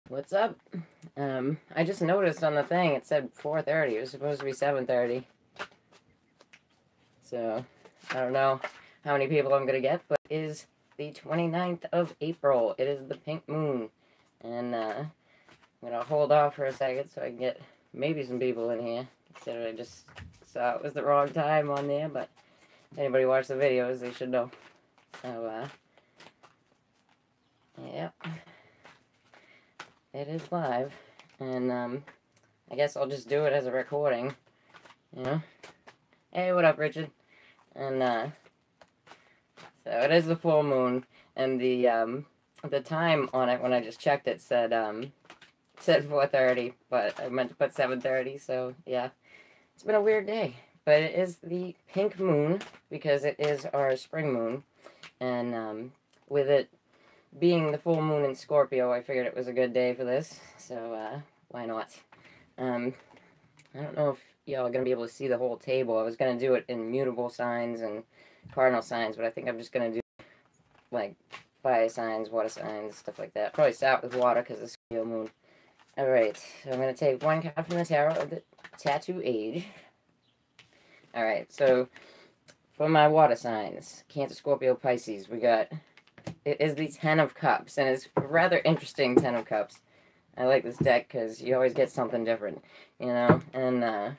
What's up? I just noticed on the thing it said 4:30. It was supposed to be 7:30. So, I don't know how many people I'm gonna get, but it is the 29th of April. It is the pink moon. And, I'm gonna hold off for a second so I can get maybe some people in here. Instead of I just saw it was the wrong time on there, but if anybody watched the videos, they should know. So, yeah. It is live. And, I guess I'll just do it as a recording. You know? Hey, what up, Richard? And, so it is the full moon, and the time on it when I just checked it said 4:30, but I meant to put 7:30, so yeah. It's been a weird day, but it is the pink moon, because it is our spring moon, and, with it being the full moon in Scorpio, I figured it was a good day for this, so, why not? I don't know if y'all are gonna be able to see the whole table. I was gonna do it in mutable signs and cardinal signs, but I think I'm just gonna do like fire signs, water signs, stuff like that. Probably start with water because it's Scorpio moon. Alright, so I'm gonna take one card from the Tarot of the Tattoo Age. Alright, so for my water signs, Cancer, Scorpio, Pisces, we got, it is the Ten of Cups, and it's a rather interesting Ten of Cups. I like this deck because you always get something different, you know, and,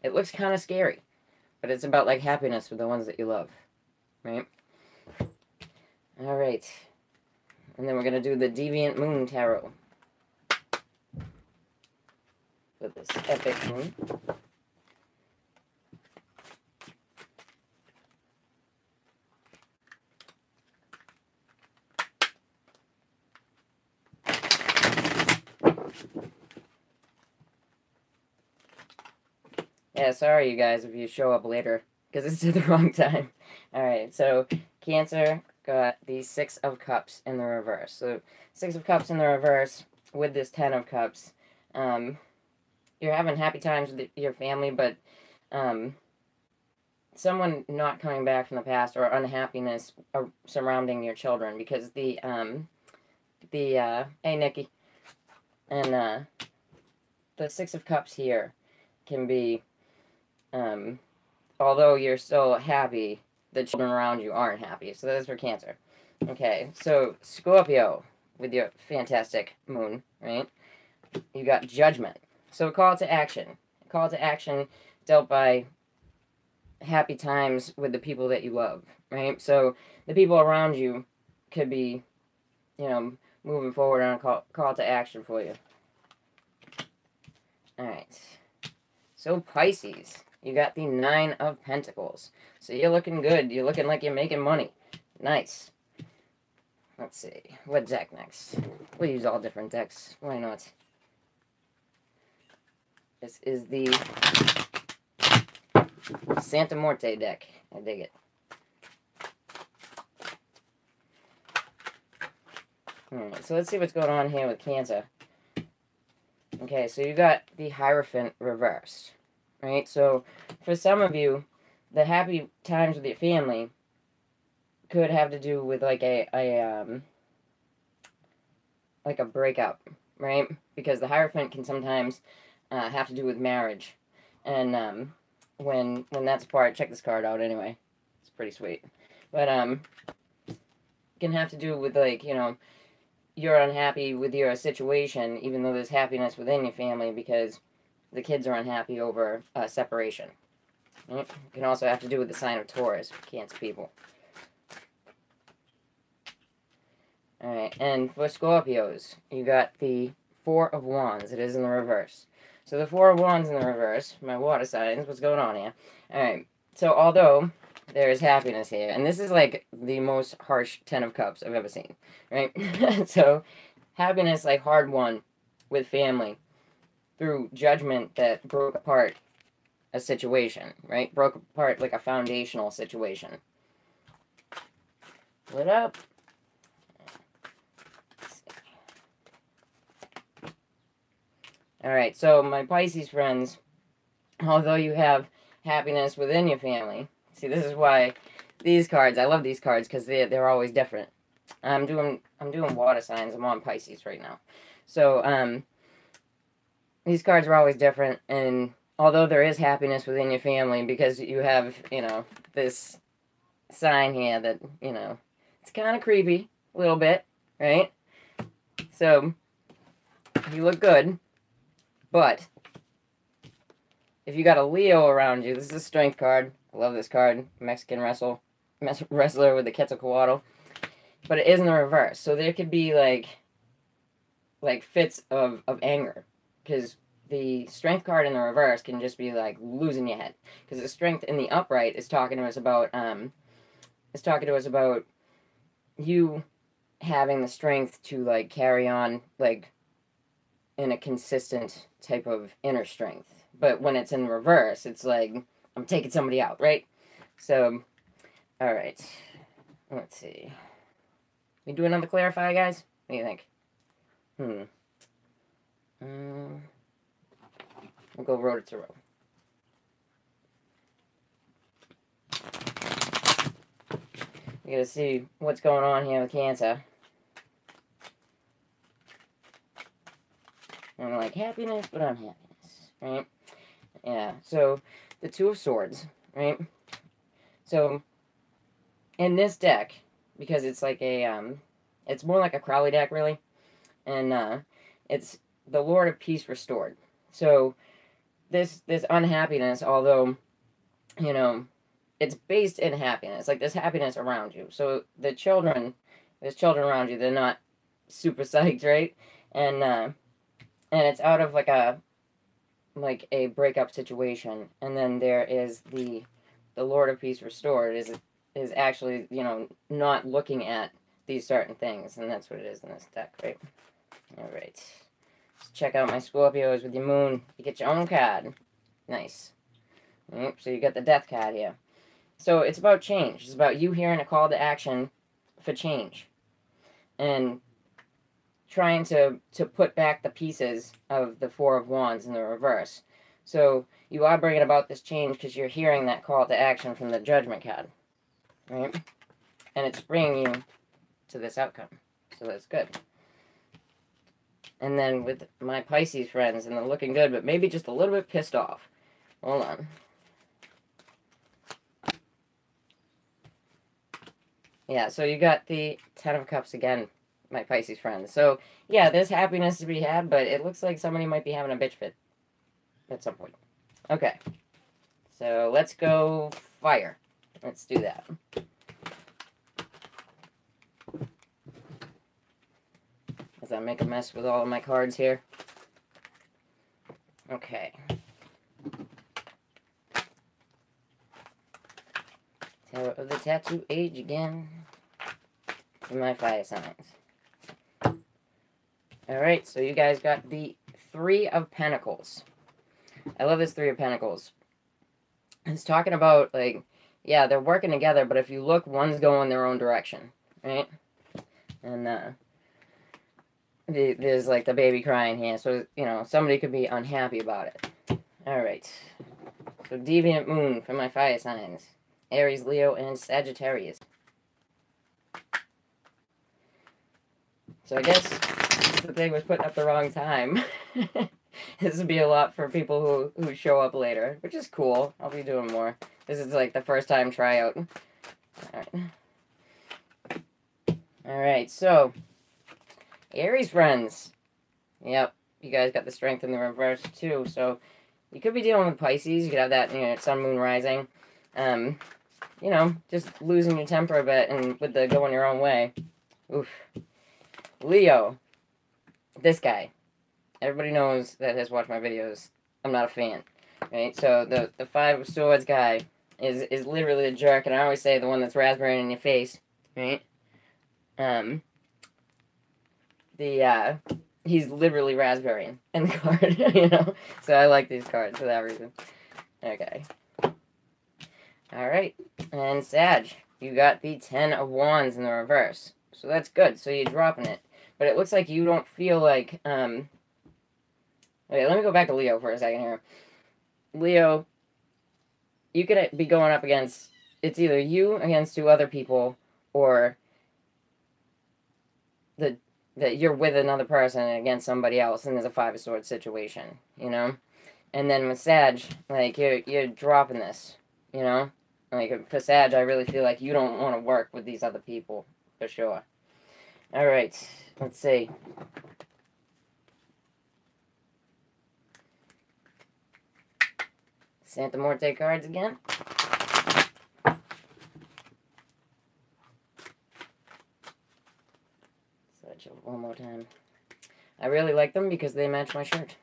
it looks kind of scary, but it's about, like, happiness with the ones that you love, right? Alright, and then we're going to do the Deviant Moon Tarot with this epic moon. Yeah, sorry you guys if you show up later, because it's at the wrong time. Alright, so Cancer got the Six of Cups in the reverse. So, Six of Cups in the reverse with this Ten of Cups. You're having happy times with your family, but someone not coming back from the past or unhappiness surrounding your children, because hey Nikki, and the Six of Cups here can be, although you're still happy, the children around you aren't happy. So that is for Cancer. Okay, so Scorpio with your fantastic moon, right? You got Judgment. So call to action. Call to action dealt by happy times with the people that you love, right? So the people around you could be, you know, moving forward on a call to action for you. Alright. So Pisces, you got the Nine of Pentacles. So you're looking good. You're looking like you're making money. Nice. Let's see. What deck next? We'll use all different decks. Why not? This is the Santa Muerte deck. I dig it. Alright, so let's see what's going on here with Cancer. Okay, so you got the Hierophant reversed, right? So for some of you, the happy times with your family could have to do with like a breakup, right? Because the Hierophant can sometimes have to do with marriage, and when that's apart, check this card out anyway. It's pretty sweet, but can have to do with, like, you know, you're unhappy with your situation, even though there's happiness within your family because the kids are unhappy over separation. It can also have to do with the sign of Taurus, Cancer people. Alright, and for Scorpios, you got the Four of Wands. It is in the reverse. So the Four of Wands in the reverse, my water signs, what's going on here? Alright, so although there is happiness here, and this is like the most harsh Ten of Cups I've ever seen, right? So happiness, like, hard won with family through judgment that broke apart a situation, right? Broke apart like a foundational situation. What up? Alright, so my Pisces friends, although you have happiness within your family, see, this is why these cards, I love these cards because they're always different. I'm doing water signs. I'm on Pisces right now. So, these cards are always different, and although there is happiness within your family because you have, this sign here that, it's kind of creepy a little bit, right? So, you look good, but if you got a Leo around you, this is a strength card. I love this card. Mexican wrestler with the Quetzalcoatl. But it is in the reverse. So there could be like fits of anger. Because the strength card in the reverse can just be like losing your head. Because the strength in the upright is talking to us about you having the strength to like carry on like in a consistent type of inner strength. But when it's in reverse, it's like I'm taking somebody out, right? So, all right. Let's see. We do another clarify, guys? What do you think? We'll go road to road. We gotta see what's going on here with Cancer. I'm like happiness, but unhappiness, right? Yeah, so the Two of Swords, right? So in this deck, because it's like it's more like a Crowley deck, really, and it's the Lord of Peace restored. So this unhappiness, although, it's based in happiness, like there's happiness around you. So there's children around you, they're not super psyched, right? And it's out of like a breakup situation, and then there is the Lord of Peace restored is actually not looking at these certain things, and that's what it is in this deck, right? All right, let's check out my Scorpios with your moon. You get your own card. Nice. Yep, so you got the Death card here. So it's about change. It's about you hearing a call to action for change, and trying to put back the pieces of the Four of Wands in the reverse. So you are bringing about this change because you're hearing that call to action from the Judgment card, right? And it's bringing you to this outcome. So that's good. And then with my Pisces friends, and they're looking good, but maybe just a little bit pissed off. Hold on. Yeah, so you got the Ten of Cups again, my Pisces friends. So, yeah, there's happiness to be had, but it looks like somebody might be having a bitch fit at some point. Okay. So, let's go fire. Let's do that. As I make a mess with all of my cards here. Okay. Tower of the Tattoo Age again. For my fire signs. Alright, so you guys got the Three of Pentacles. I love this Three of Pentacles. It's talking about, like, yeah, they're working together, but if you look, one's going their own direction, right? And, there's, like, the baby crying here, so, somebody could be unhappy about it. Alright. So, Deviant Moon for my fire signs. Aries, Leo, and Sagittarius. So I guess the thing was putting up the wrong time. This would be a lot for people who show up later, which is cool. I'll be doing more. This is like the first time tryout. Alright, so Aries friends. Yep, you guys got the strength in the reverse too, so you could be dealing with Pisces. You could have that, sun, moon, rising. Just losing your temper a bit and with the going your own way. Oof. Leo. This guy. Everybody knows that has watched my videos. I'm not a fan. Right? So the Five of Swords guy is literally a jerk, and I always say the one that's raspberry in your face. Right? He's literally raspberry in the card, So I like these cards for that reason. Okay. Alright. And Sag, you got the Ten of Wands in the reverse. So that's good. So you're dropping it. But it looks like you don't feel like, Wait, let me go back to Leo for a second here. Leo, you could be going up against, it's either you against two other people, or that you're with another person against somebody else, and there's a Five of Swords situation, you know? And then with Sag, like, you're dropping this, you know? Like, for Sag, I really feel like you don't want to work with these other people, for sure. Alright, let's see. Santa Muerte cards again. One more time. I really like them because they match my shirt.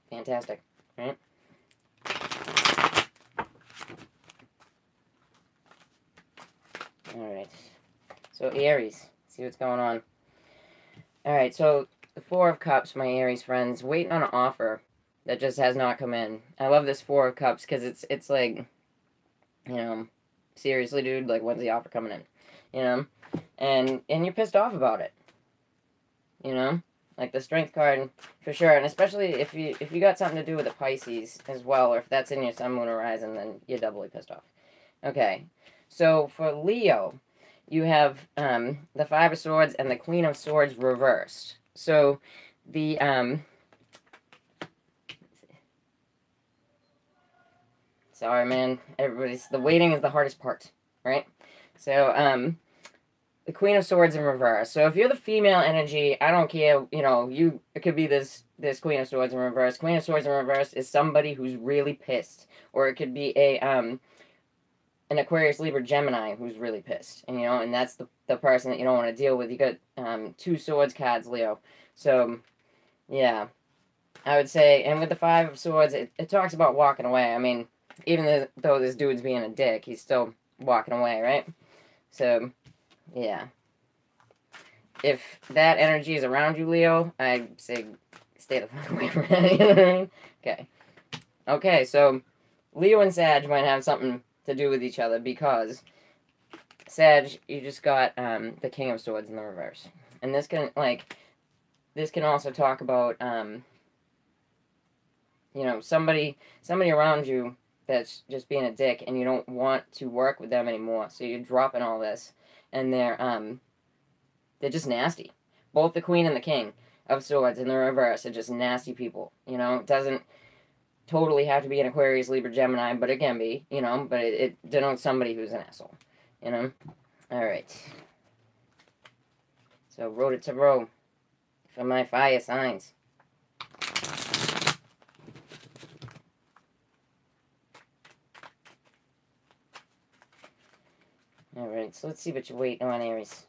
Fantastic, right? Alright. So, Aries. See what's going on. Alright, so the Four of Cups, my Aries friends, waiting on an offer that just has not come in. I love this Four of Cups because it's like, you know, seriously, dude, like, when's the offer coming in? You know? And you're pissed off about it. You know, like the Strength card for sure, and especially if you got something to do with the Pisces as well, or if that's in your Sun, Moon, Horizon, then you're doubly pissed off. Okay, so for Leo, you have the Five of Swords and the Queen of Swords reversed. So the sorry, man, the waiting is the hardest part, right? So the Queen of Swords in reverse. So if you're the female energy, I don't care, you know, it could be this Queen of Swords in reverse. Queen of Swords in reverse is somebody who's really pissed. Or it could be an Aquarius, Libra, Gemini who's really pissed. And, you know, and that's the person that you don't want to deal with. You got two Swords cards, Leo. So, yeah. I would say, and with the Five of Swords, it talks about walking away. I mean, even though this dude's being a dick, he's still walking away, right? So, yeah. If that energy is around you, Leo, I'd say stay the fuck away from it. You know what I mean? Okay. Okay, so Leo and Sag might have something to do with each other because Sag, you just got the King of Swords in the reverse. And this can also talk about you know, somebody around you that's just being a dick and you don't want to work with them anymore. So you're dropping all this. And they're just nasty. Both the Queen and the King of Swords in the reverse are just nasty people. You know, it doesn't totally have to be an Aquarius, Libra, Gemini, but it can be, you know, but it denotes somebody who's an asshole. You know? Alright. So, Road to Tarot for my fire signs. Alright, so let's see what you're waiting on, Aries.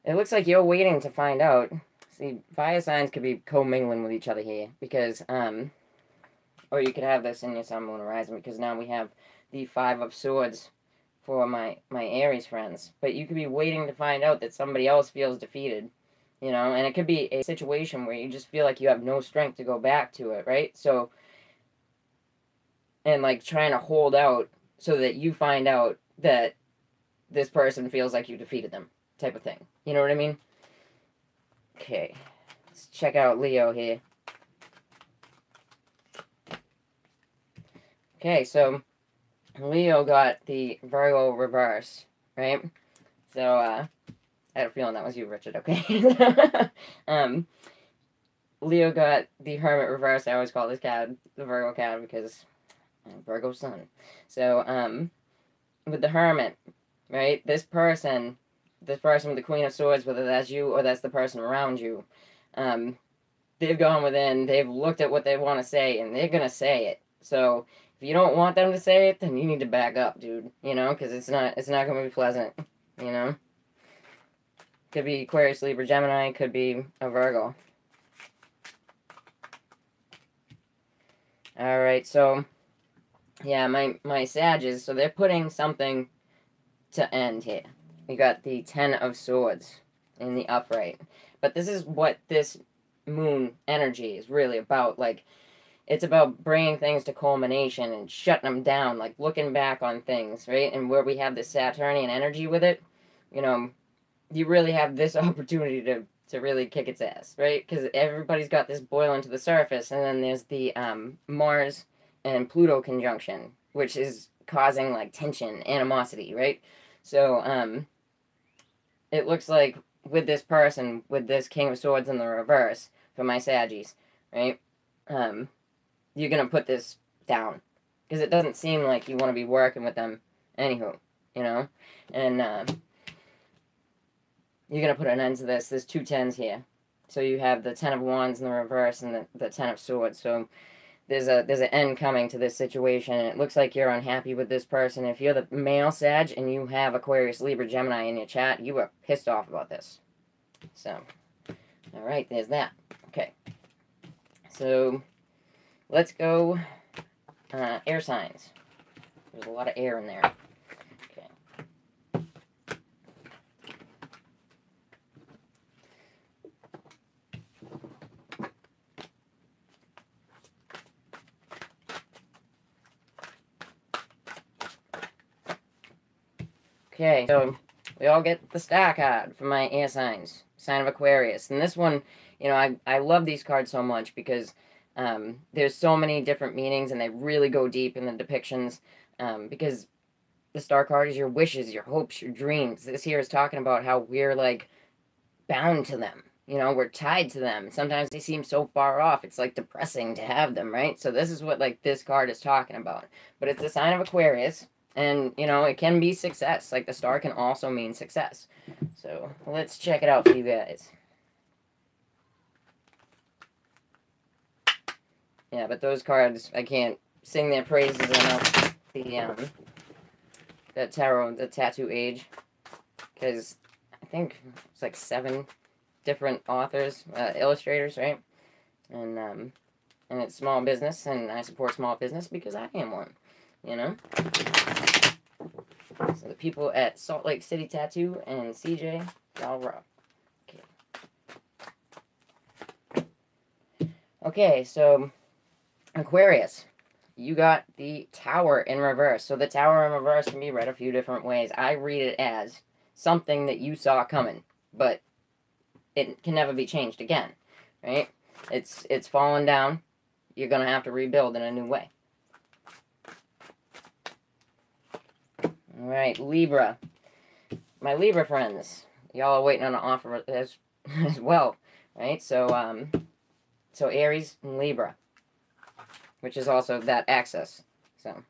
It looks like you're waiting to find out. See, fire signs could be commingling with each other here, because, or you could have this in your Sun, Moon, Horizon, because now we have the Five of Swords for my Aries friends. But you could be waiting to find out that somebody else feels defeated, you know, and it could be a situation where you just feel like you have no strength to go back to it, right? So, and, like, trying to hold out so that you find out that this person feels like you defeated them, type of thing. You know what I mean? Okay. Let's check out Leo here. Okay, so Leo got the Virgo reverse, right? So, I had a feeling that was you, Richard, okay? Leo got the Hermit reverse. I always call this card the Virgo card because Virgo sun. So, with the Hermit, right? This person with the Queen of Swords, whether that's you or that's the person around you, they've gone within, they've looked at what they want to say, and they're going to say it. So, if you don't want them to say it, then you need to back up, dude. You know, because it's not going to be pleasant, you know? Could be Aquarius, Libra, Gemini, could be a Virgo. Alright, so, yeah, my Sages, so they're putting something to end here. We got the Ten of Swords in the upright. But this is what this moon energy is really about. Like, it's about bringing things to culmination and shutting them down, like looking back on things, right? And where we have the Saturnian energy with it, you know, you really have this opportunity to really kick its ass, right? Because everybody's got this boiling to the surface, and then there's the Mars and Pluto conjunction, which is causing like tension, animosity, right? So it looks like with this person, with this King of Swords in the reverse for my Saggies, right? You're gonna put this down because it doesn't seem like you want to be working with them, anywho, you know, and you're gonna put an end to this. There's 2 10s here, so you have the 10 of Wands in the reverse and the 10 of Swords. So there's an end coming to this situation, and it looks like you're unhappy with this person. If you're the male Sag and you have Aquarius, Libra, Gemini in your chat, you are pissed off about this. So, all right, there's that. Okay, so let's go air signs. There's a lot of air in there. Okay, so we all get the star card for my air signs. Sign of Aquarius. And this one, you know, I love these cards so much because there's so many different meanings and they really go deep in the depictions because the star card is your wishes, your hopes, your dreams. This here is talking about how we're, like, bound to them. You know, we're tied to them. Sometimes they seem so far off. It's, like, depressing to have them, right? So this is what, like, this card is talking about. But it's the sign of Aquarius. And, you know, it can be success. Like, the star can also mean success. So, let's check it out for you guys. Yeah, but those cards, I can't sing their praises enough. The tarot, the tattoo age. Because I think it's like 7 different authors, illustrators, right? And it's small business, and I support small business because I am one, you know? So the people at Salt Lake City Tattoo and CJ, y'all rock. Okay, so Aquarius, you got the Tower in reverse. So the Tower in reverse can be read a few different ways. I read it as something that you saw coming, but it can never be changed again, right? It's fallen down. You're going to have to rebuild in a new way. All right, Libra. My Libra friends, y'all are waiting on an offer as well, right? So, so Aries and Libra, which is also that axis. So,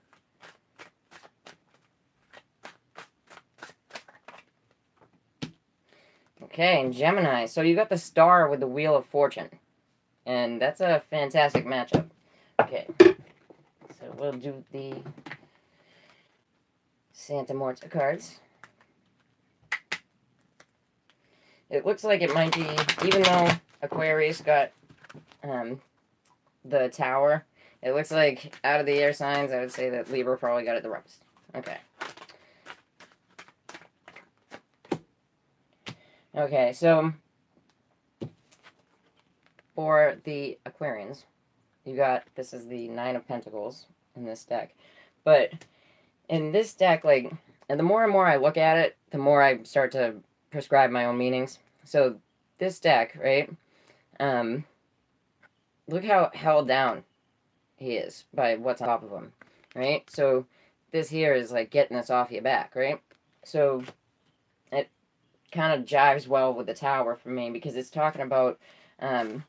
okay, and Gemini. So you got the star with the Wheel of Fortune, and that's a fantastic matchup. Okay, so we'll do the Santa Morta cards. It looks like it might be, even though Aquarius got the Tower, it looks like out of the air signs, I would say that Libra probably got it the roughest. Okay. Okay, so for the Aquarians, you got, this is the 9 of Pentacles in this deck. But in this deck, like, and the more and more I look at it, the more I start to prescribe my own meanings. So this deck, right, look how held down he is by what's on top of him, right? So this here is like getting this off your back, right? So it kind of jives well with the Tower for me because it's talking about, you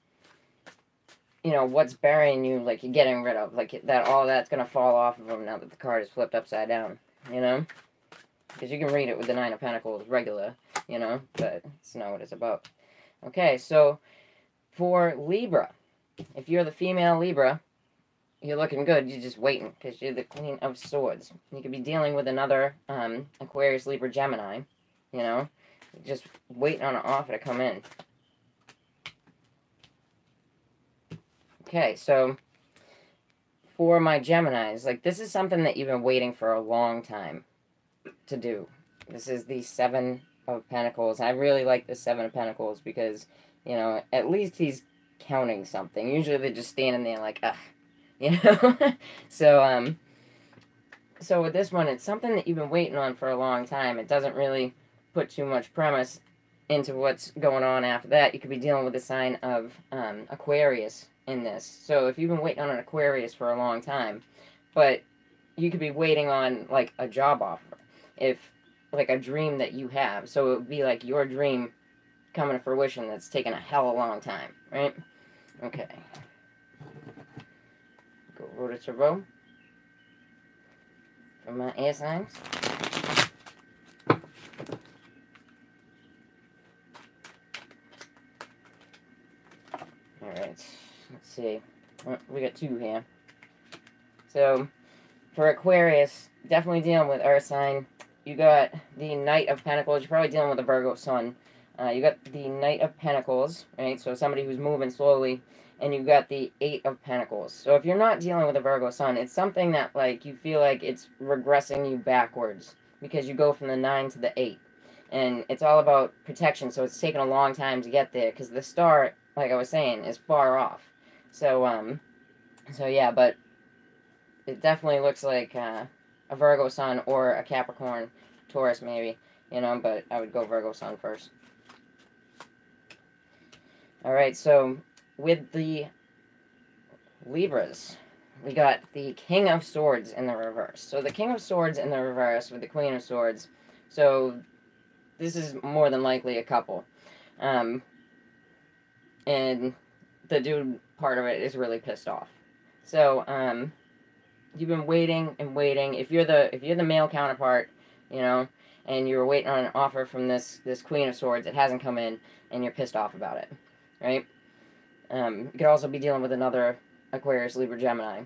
know, what's burying you, like you're getting rid of, like that all that's going to fall off of him now that the card is flipped upside down, you know? Because you can read it with the 9 of Pentacles regular, you know, but it's not what it's about. Okay, so for Libra, if you're the female Libra, you're looking good. You're just waiting because you're the Queen of Swords. You could be dealing with another Aquarius, Libra, Gemini, you know, just waiting on an offer to come in. Okay, so for my Geminis, like this is something that you've been waiting for a long time to do. This is the 7 of Pentacles. I really like the 7 of Pentacles because, you know, at least he's counting something. Usually they're just standing there like, ugh, you know? So, so with this one, it's something that you've been waiting on for a long time. It doesn't really put too much premise into what's going on after that. You could be dealing with the sign of Aquarius in this. So if you've been waiting on an Aquarius for a long time, but you could be waiting on, like, a job offer. If, like, a dream that you have. So it would be, like, your dream coming to fruition that's taken a hell of a long time, right? Okay. Go Roto-Turbo. For my air signs. Alright, let's see. We got 2 here. So, for Aquarius, definitely dealing with Earth sign. You got the Knight of Pentacles. You're probably dealing with a Virgo Sun. You got the Knight of Pentacles, right? So somebody who's moving slowly. And you got the 8 of Pentacles. So if you're not dealing with a Virgo Sun, it's something that, like, you feel like it's regressing you backwards. Because you go from the 9 to the 8. And it's all about protection, so it's taken a long time to get there. Because the star, like I was saying, is far off. So, so yeah, but it definitely looks like a Virgo Sun or a Capricorn Taurus, maybe. You know, but I would go Virgo Sun first. Alright, so with the Libras, we got the King of Swords in the reverse. So the King of Swords in the reverse with the Queen of Swords. So this is more than likely a couple. And the dude part of it is really pissed off. So, you've been waiting and waiting. If you're the male counterpart, you know, and you're waiting on an offer from this Queen of Swords, it hasn't come in, and you're pissed off about it, right? You could also be dealing with another Aquarius, Libra, Gemini,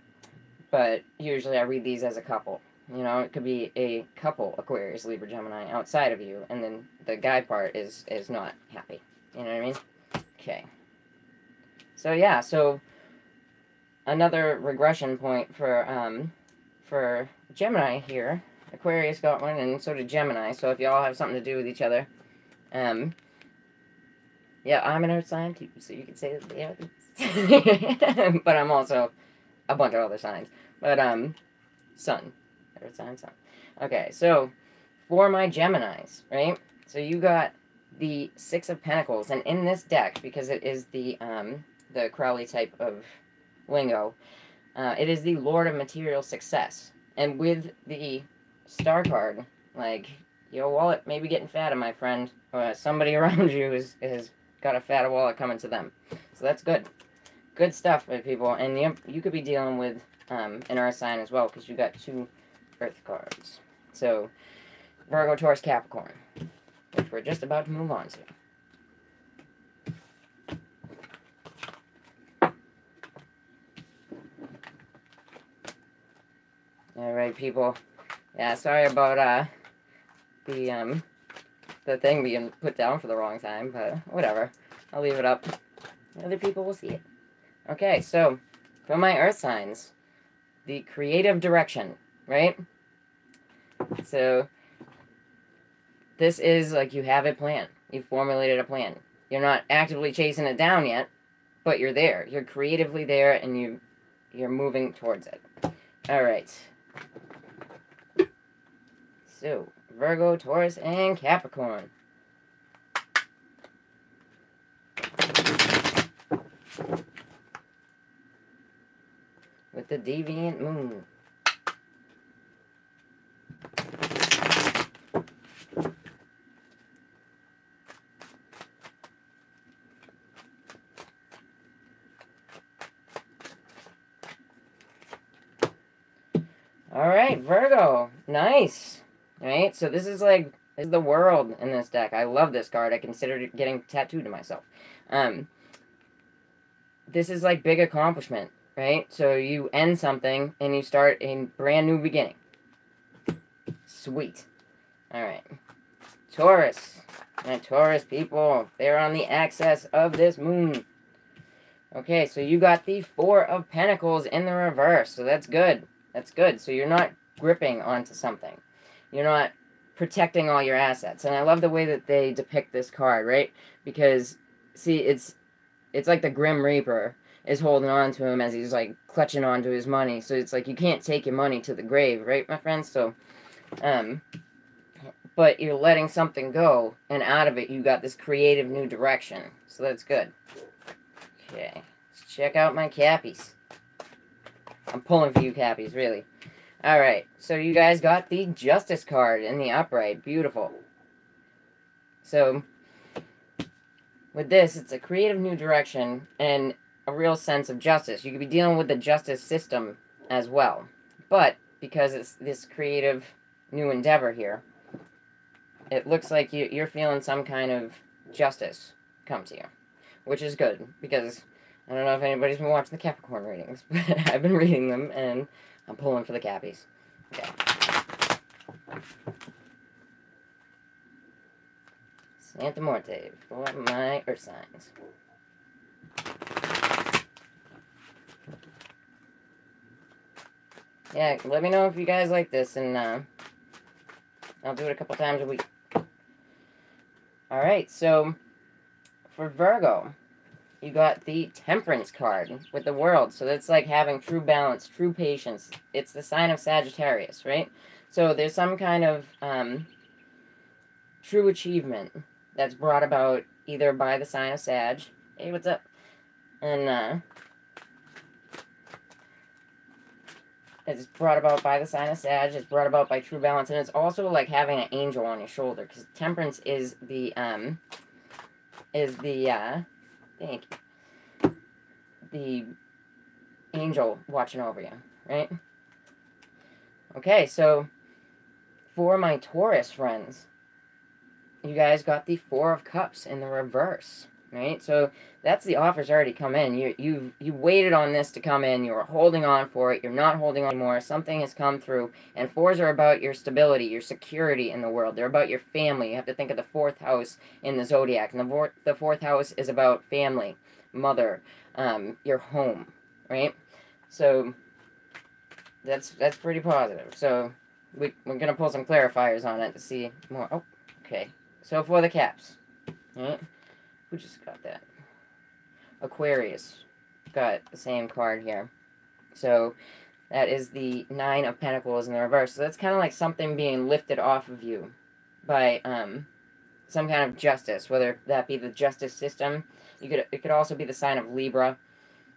but usually I read these as a couple. You know, it could be a couple Aquarius, Libra, Gemini outside of you, and then the guy part is not happy. You know what I mean? Okay. So yeah, so another regression point for Gemini here. Aquarius got one, and so did Gemini. So if y'all have something to do with each other, yeah, I'm an Earth sign too, so you could say that, yeah. But I'm also a bunch of other signs. But Sun, Earth sign, Sun. Okay, so for my Geminis, right? So you got the 6 of Pentacles, and in this deck, because it is the Crowley type of lingo, it is the Lord of Material Success. And with the Star card, like, your wallet may be getting fatter, my friend. Or somebody around you is got a fatter wallet coming to them. So that's good. Good stuff, people. And you could be dealing with an Earth sign as well, because you got 2 Earth cards. So, Virgo, Taurus, Capricorn, which we're just about to move on to. Alright, people. Yeah, sorry about the thing being put down for the wrong time, but whatever. I'll leave it up. Other people will see it. Okay, so for my Earth signs, the creative direction, right? So this is like you have a plan. You've formulated a plan. You're not actively chasing it down yet, but you're there. You're creatively there, and you're moving towards it. All right. So, Virgo, Taurus, and Capricorn. With the Deviant Moon. Alright, Virgo. Nice. Alright, so this is the world in this deck. I love this card. I considered it getting tattooed to myself. This is like big accomplishment, right? So you end something and you start a brand new beginning. Sweet. Alright. Taurus. And Taurus people, they're on the axis of this moon. Okay, so you got the 4 of Pentacles in the reverse, so that's good. That's good. So you're not gripping onto something. You're not protecting all your assets. And I love the way that they depict this card, right? Because, see, it's like the Grim Reaper is holding on to him as he's, like, clutching onto his money. So it's like you can't take your money to the grave, right, my friends? So, but you're letting something go, and out of it you got this creative new direction. So that's good. Okay, let's check out my Cappies. I'm pulling for you, Cappies, really. Alright, so you guys got the Justice card in the upright. Beautiful. So, with this, it's a creative new direction and a real sense of justice. You could be dealing with the justice system as well. But, because it's this creative new endeavor here, it looks like you're feeling some kind of justice come to you. Which is good, because I don't know if anybody's been watching the Capricorn readings, but I've been reading them, and I'm pulling for the Cappies. Okay. Santa Morte for my Earth signs. Yeah, let me know if you guys like this, and I'll do it a couple times a week. Alright, so for Virgo, you got the Temperance card with the World. So that's like having true balance, true patience. It's the sign of Sagittarius, right? So there's some kind of true achievement that's brought about either by the sign of Sag. Hey, what's up? And it's brought about by the sign of Sag. It's brought about by true balance, and it's also like having an angel on your shoulder, because Temperance is the thank you, the angel watching over you, right? Okay, so for my Taurus friends, you guys got the Four of Cups in the reverse, right? So that's the offer's already come in. You waited on this to come in. You were holding on for it. You're not holding on anymore. Something has come through. And fours are about your stability, your security in the world. They're about your family. You have to think of the fourth house in the zodiac. And the fourth house is about family, mother, your home, right? So that's pretty positive. So we're going to pull some clarifiers on it to see more. Oh, okay. So for the caps, right? Who just got that? Aquarius got the same card here. So that is the Nine of Pentacles in the reverse. So that's kind of like something being lifted off of you by some kind of justice, whether that be the justice system. It could also be the sign of Libra.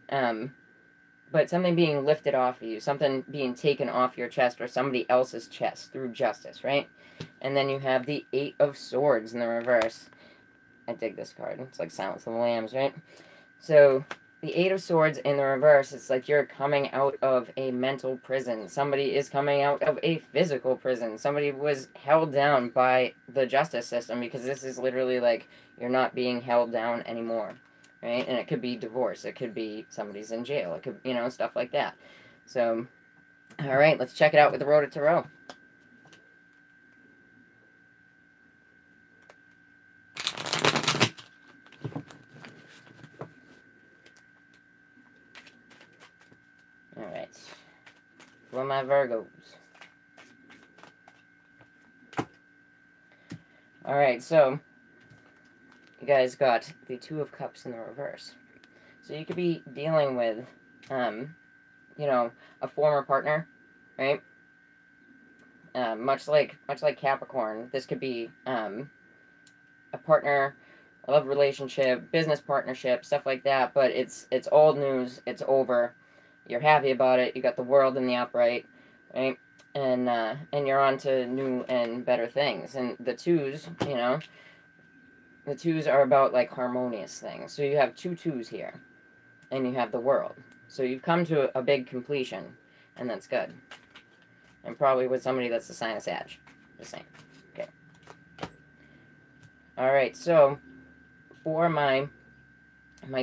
But something being lifted off of you, something being taken off your chest or somebody else's chest through justice, right? And then you have the Eight of Swords in the reverse. I dig this card. It's like Silence of the Lambs, right? So, the Eight of Swords in the reverse, it's like you're coming out of a mental prison. Somebody is coming out of a physical prison. Somebody was held down by the justice system, because this is literally like you're not being held down anymore, right? And it could be divorce. It could be somebody's in jail. It could, stuff like that. So, all right, let's check it out with the Road to Tarot. Alright. For my Virgos. Alright, so you guys got the Two of Cups in the reverse. So you could be dealing with, a former partner, right? Much like Capricorn, this could be a partner, a love relationship, business partnership, stuff like that. But it's old news. It's over. You're happy about it. You got the World in the upright, right? And you're on to new and better things. And the twos, the twos are about like harmonious things. So you have two twos here, and you have the World. So you've come to a big completion, and that's good. And probably with somebody that's the sign of Sag. Just saying. Okay. Alright, so for my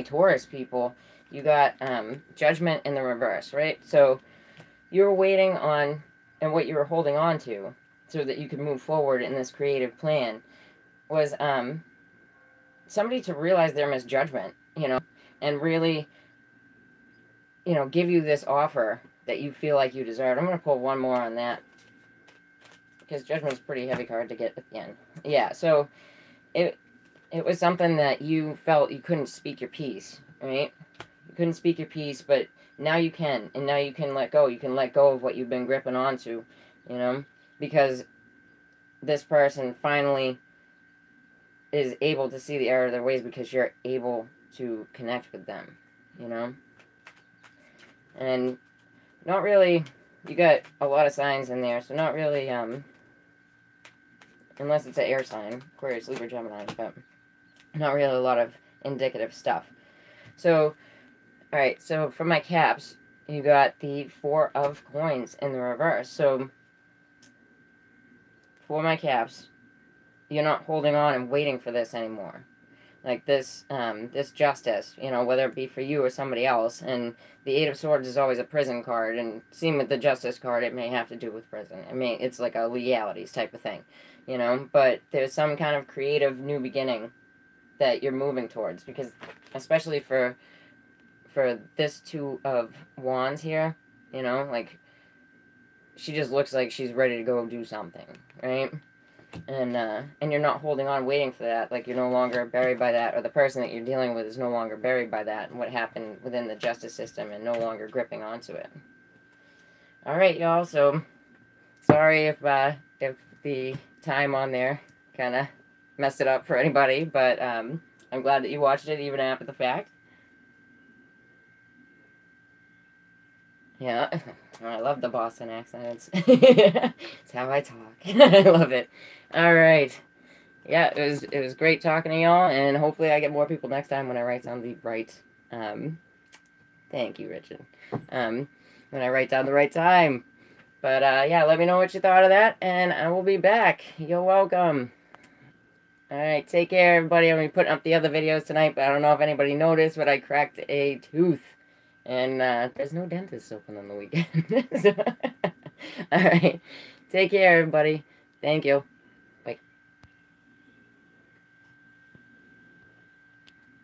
Taurus people, you got Judgment in the reverse, right? So you were waiting on, and what you were holding on to, so that you could move forward in this creative plan, was somebody to realize their misjudgment, and really, give you this offer that you feel like you deserve. I'm going to pull one more on that, because Judgment's a pretty heavy card to get at the end. Yeah, so it was something that you felt you couldn't speak your piece, right? You couldn't speak your piece, but now you can, and now you can let go. You can let go of what you've been gripping onto, because this person finally is able to see the error of their ways, because you're able to connect with them, And not really you got a lot of signs in there, so not really, unless it's an air sign, Aquarius, Libra, Gemini, but not really a lot of indicative stuff. So, alright, so for my caps, you got the Four of Coins in the reverse. So, for my caps, you're not holding on and waiting for this anymore. Like this, this justice, you know, whether it be for you or somebody else. And the Eight of Swords is always a prison card, and seen with the Justice card, it may have to do with prison. I mean, it's like a legalities type of thing, you know. But there's some kind of creative new beginning that you're moving towards, because especially for this Two of Wands here, you know, like she just looks like she's ready to go do something, right? And you're not holding on waiting for that. Like, you're no longer buried by that, or the person that you're dealing with is no longer buried by that and what happened within the justice system, and no longer gripping onto it. Alright, y'all, so sorry if the time on there kind of messed it up for anybody, but I'm glad that you watched it even after the fact. Yeah, I love the Boston accent. It's how I talk. I love it. All right. Yeah, it was great talking to y'all, and hopefully I get more people next time when I write down the right. Thank you, Richard. When I write down the right time. But yeah, let me know what you thought of that, and I will be back. You're welcome. All right, take care, everybody. I'm gonna be putting up the other videos tonight, but I don't know if anybody noticed, but I cracked a tooth. And there's no dentist open on the weekend. So, all right. Take care, everybody. Thank you.